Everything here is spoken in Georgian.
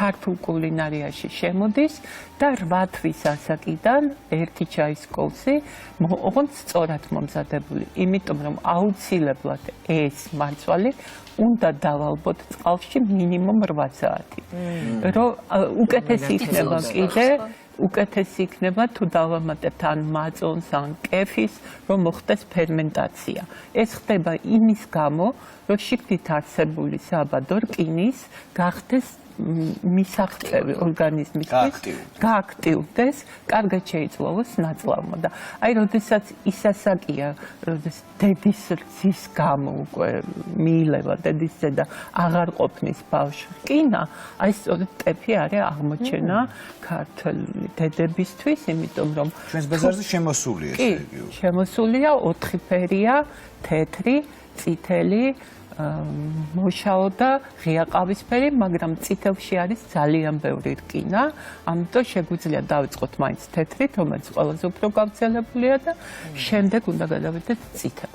ქართულ კულინარიაში შემოდის და 8 თვის ასაკიდან ერთი ჩაის კოლსი ოღონდ სწორად მომზადებული, იმიტომ რომ აუცილებლად ეს მარცვალი უნდა დავალბოთ წყალში მინიმუმ 8 საათი. რომ უკეთესი იქნება კიდე უკეთესი იქნება თუ დავამატებთ ან მაწონს ან კეფის, რომ მოხდეს ფერმენტაცია. ეს ხდება იმის გამო, რომ შიგნით არსებული საბადო რკინის გახდეს მისაღწევი ორგანიზმისთვის, გააქტიურდეს, კარგად შეიცვალოს ნაწლავმა და აი როდესაც ის ასაკია, როდესაც დედის რძის გამო უკვე მიილევა დედის ზედა აღარ ყოფნის ბავშვი რკინა, აი სწორედ ტეფი არის აღმოჩენა ქართული დედებისთვის, იმიტომ რომ ჩვენს ბაზარზე შემოსულია ეს რეგიონი. შემოსულია 4 ფერია, თეთრი, წითელი, მოშაო და ღია ყავისფერი, მაგრამ წითელში არის ძალიან ბევრი რკინა, ამიტომ შეგვიძლია დავიწყოთ მაინც თეთრით, რომელიც ყველაზე უფრო გავრცელებულია და შემდეგ უნდა გადავიდეთ წითელ.